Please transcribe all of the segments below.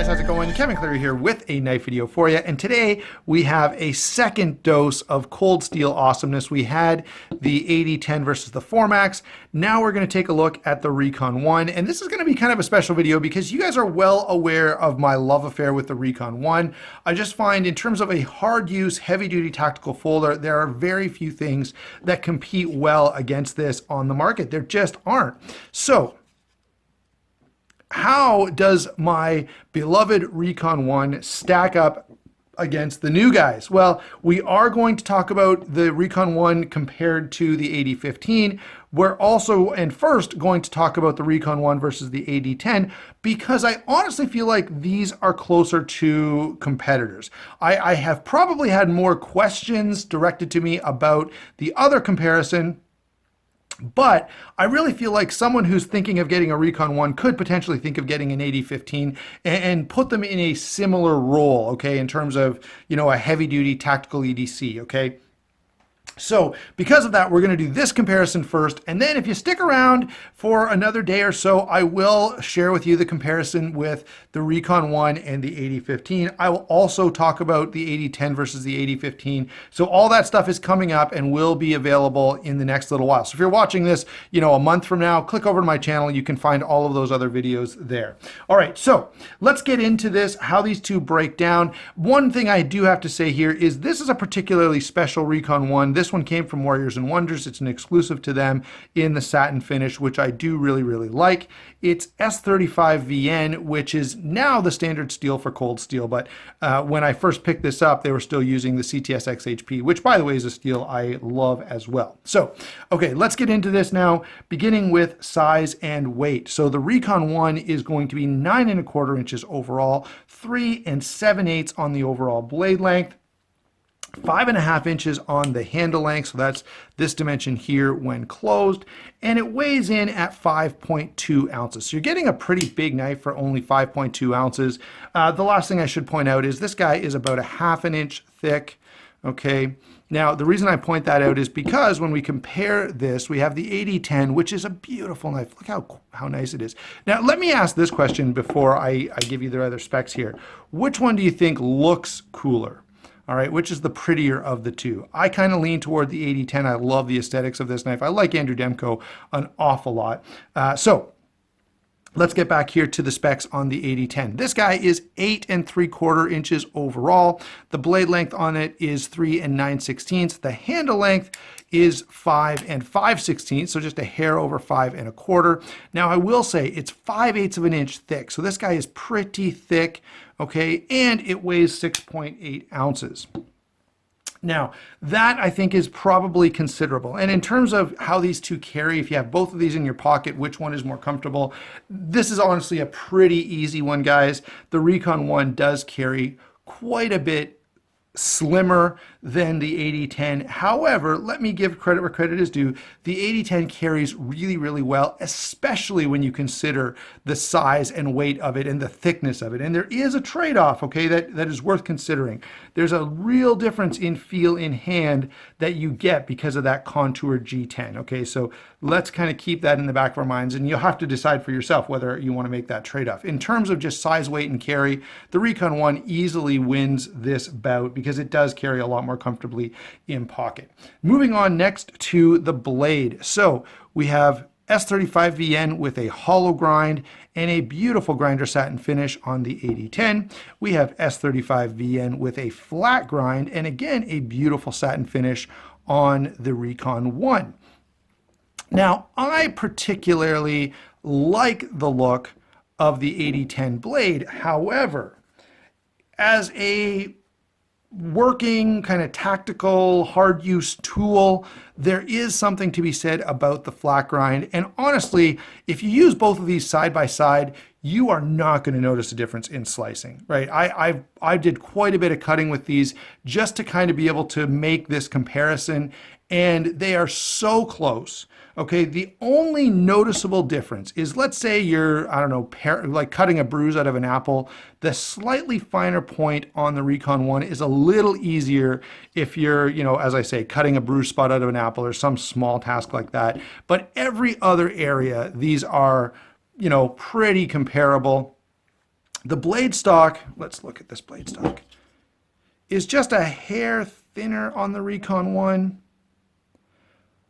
guys, how's it going? Kevin Cleary here with a knife video for you, and today we have a second dose of cold steel awesomeness. We had the 8010 versus the Formax. Now we're going to take a look at the REcon 1, and this is going to be kind of a special video because you guys are well aware of my love affair with the REcon 1. I just find in terms of a hard use, heavy duty tactical folder, there are very few things that compete well against this on the market. There just aren't. So how does my beloved REcon 1 stack up against the new guys? Well, we are going to talk about the REcon 1 compared to the 8015. We're also, and first, going to talk about the REcon 1 versus the 8010 because I honestly feel like these are closer to competitors. I have probably had more questions directed to me about the other comparison, but I really feel like someone who's thinking of getting a REcon 1 could potentially think of getting an 8015 and put them in a similar role, okay, in terms of, a heavy-duty tactical EDC, okay? So because of that, we're going to do this comparison first, and then if you stick around for another day or so, I will share with you the comparison with the REcon 1 and the 8015. I will also talk about the 8010 versus the 8015. So all that stuff is coming up and will be available in the next little while. So if you're watching this, a month from now, click over to my channel. You can find all of those other videos there. All right, so let's get into this, how these two break down. One thing I do have to say here is this is a particularly special REcon 1. This one came from Warriors and Wonders. It's an exclusive to them in the satin finish, which I do really, really like. It's S35VN, which is now the standard steel for cold steel. But when I first picked this up, they were still using the CTS XHP, which, by the way, is a steel I love as well. So, okay, let's get into this now, beginning with size and weight. So the REcon 1 is going to be 9 1/4 inches overall, 3 7/8 on the overall blade length, 5 1/2 inches on the handle length, so that's this dimension here when closed, and it weighs in at 5.2 ounces. So you're getting a pretty big knife for only 5.2 ounces. The last thing I should point out is this guy is about 1/2 inch thick, okay? Now, the reason I point that out is because when we compare this, we have the 8010, which is a beautiful knife. Look how nice it is. Now, let me ask this question before I give you the other specs here. Which one do you think looks cooler? All right, which is the prettier of the two? I kind of lean toward the 8010. I love the aesthetics of this knife. I like Andrew Demko an awful lot. So let's get back here to the specs on the 8010. This guy is 8 3/4 inches overall. The blade length on it is 3 9/16. The handle length is 5 5/16, so just a hair over 5 1/4. Now I will say it's 5/8 of an inch thick, so this guy is pretty thick, okay, and it weighs 6.8 ounces. Now, that I think is probably considerable. And in terms of how these two carry, if you have both of these in your pocket, which one is more comfortable? This is honestly a pretty easy one, guys. The REcon 1 does carry quite a bit slimmer than the 8010. However, let me give credit where credit is due. The 8010 carries really, really well, especially when you consider the size and weight of it and the thickness of it. And there is a trade-off, okay, that is worth considering. There's a real difference in feel in hand that you get because of that contoured G10, okay? So let's kind of keep that in the back of our minds, and you'll have to decide for yourself whether you want to make that trade-off. In terms of just size, weight, and carry, the REcon 1 easily wins this bout because it does carry a lot more comfortably in pocket. Moving on next to the blade. So we have S35VN with a hollow grind and a beautiful grinder satin finish on the 8010. We have S35VN with a flat grind and again a beautiful satin finish on the REcon 1. Now, I particularly like the look of the 8010 blade. However, as a working kind of tactical hard use tool, there is something to be said about the flat grind. And honestly, if you use both of these side by side, you are not going to notice a difference in slicing, right? I did quite a bit of cutting with these just to kind of be able to make this comparison, and they are so close. Okay, the only noticeable difference is, let's say you're, I don't know, like cutting a bruise out of an apple. The slightly finer point on the REcon 1 is a little easier if you're, as I say, cutting a bruise spot out of an apple or some small task like that. But every other area, these are, pretty comparable. The blade stock, let's look at this blade stock, is just a hair thinner on the REcon 1.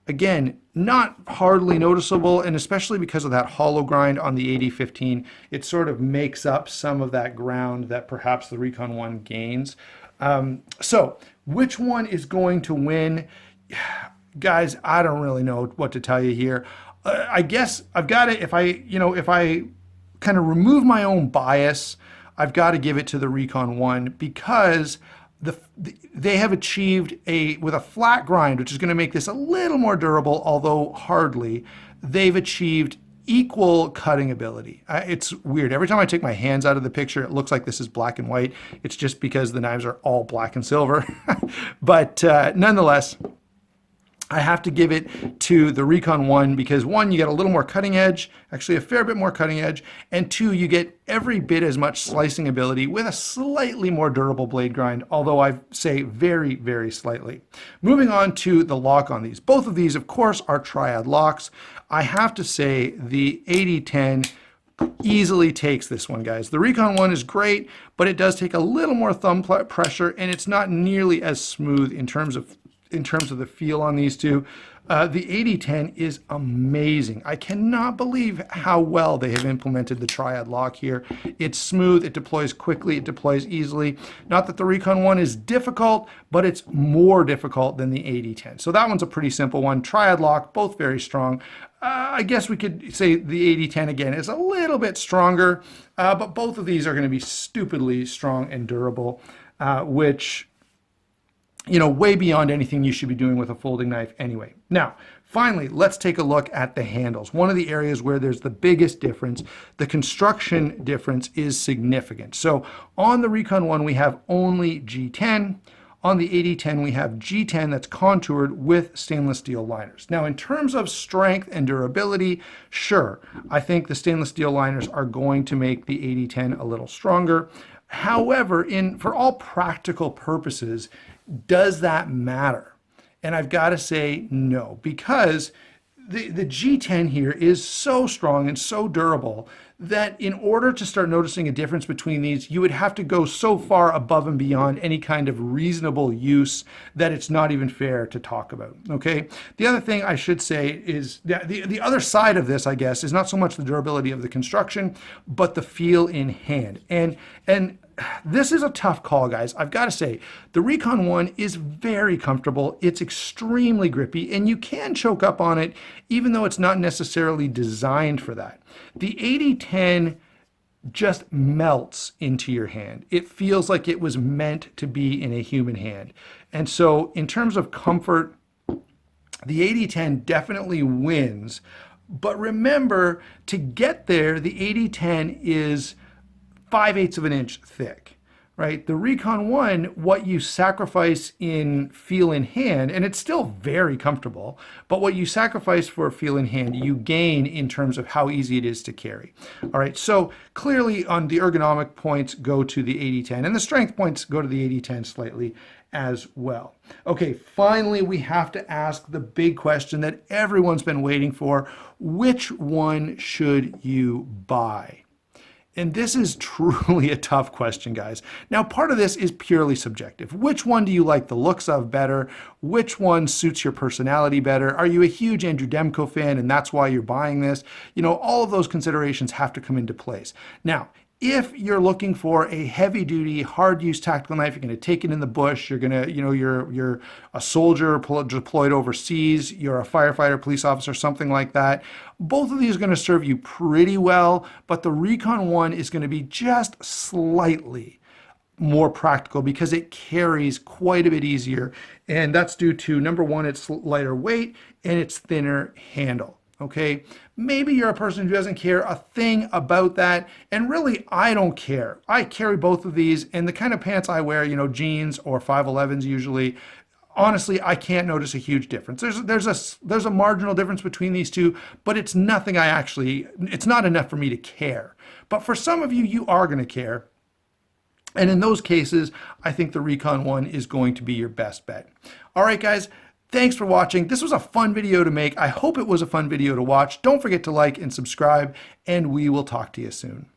Again, not hardly noticeable, and especially because of that hollow grind on the 8015, it sort of makes up some of that ground that perhaps the REcon 1 gains. So, which one is going to win? Guys, I don't really know what to tell you here. I guess I've got to, if I kind of remove my own bias, I've got to give it to the REcon 1 because they have achieved with a flat grind, which is going to make this a little more durable, although hardly, they've achieved equal cutting ability. It's weird. Every time I take my hands out of the picture, it looks like this is black and white. It's just because the knives are all black and silver. But nonetheless, I have to give it to the REcon 1 because 1, you get a little more cutting edge, actually a fair bit more cutting edge, and 2, you get every bit as much slicing ability with a slightly more durable blade grind, although I say very, very slightly. Moving on to the lock on these. Both of these, of course, are triad locks. I have to say the 8010 easily takes this one, guys. The REcon 1 is great, but it does take a little more thumb pressure, and it's not nearly as smooth in terms of the feel on these two. The 8010 is amazing. I cannot believe how well they have implemented the triad lock here. It's smooth, it deploys quickly, it deploys easily. Not that the REcon 1 is difficult, but it's more difficult than the 8010. So that one's a pretty simple one. Triad lock, both very strong. I guess we could say the 8010 again is a little bit stronger, but both of these are going to be stupidly strong and durable, which, you know, way beyond anything you should be doing with a folding knife anyway. Now, finally, let's take a look at the handles. One of the areas where there's the biggest difference, the construction difference is significant. So on the REcon 1, we have only G10. On the 8010, we have G10 that's contoured with stainless steel liners. Now, in terms of strength and durability, sure, I think the stainless steel liners are going to make the 8010 a little stronger. However, for all practical purposes, does that matter? And I've got to say no, because the G10 here is so strong and so durable that in order to start noticing a difference between these, you would have to go so far above and beyond any kind of reasonable use that it's not even fair to talk about, okay? The other thing I should say is that the other side of this, I guess, is not so much the durability of the construction, but the feel in hand. And this is a tough call, guys. I've got to say, the REcon 1 is very comfortable. It's extremely grippy, and you can choke up on it, even though it's not necessarily designed for that. The 8010 just melts into your hand. It feels like it was meant to be in a human hand. And so in terms of comfort, the 8010 definitely wins. But remember, to get there, the 8010 is 5/8 of an inch thick, right? The REcon 1, what you sacrifice in feel in hand, and it's still very comfortable, but what you sacrifice for feel in hand, you gain in terms of how easy it is to carry. All right, so clearly on the ergonomic points go to the 8010, and the strength points go to the 8010 slightly as well. Okay, finally, we have to ask the big question that everyone's been waiting for. Which one should you buy? And this is truly a tough question, guys. Now, part of this is purely subjective. Which one do you like the looks of better? Which one suits your personality better? Are you a huge Andrew Demko fan and that's why you're buying this? You know, all of those considerations have to come into place. Now, if you're looking for a heavy-duty, hard-use tactical knife, you're going to take it in the bush, you're going to, you know, you're a soldier deployed overseas, you're a firefighter, police officer, something like that, both of these are going to serve you pretty well, but the REcon 1 is going to be just slightly more practical because it carries quite a bit easier, and that's due to, number one, its lighter weight and its thinner handle. Okay, maybe you're a person who doesn't care a thing about that, and really, I don't care. I carry both of these, and the kind of pants I wear, you know, jeans or 511s usually, honestly, I can't notice a huge difference. There's a marginal difference between these two, but it's nothing it's not enough for me to care. But for some of you, you are going to care. And in those cases, I think the REcon 1 is going to be your best bet. All right, guys. Thanks for watching. This was a fun video to make. I hope it was a fun video to watch. Don't forget to like and subscribe, and we will talk to you soon.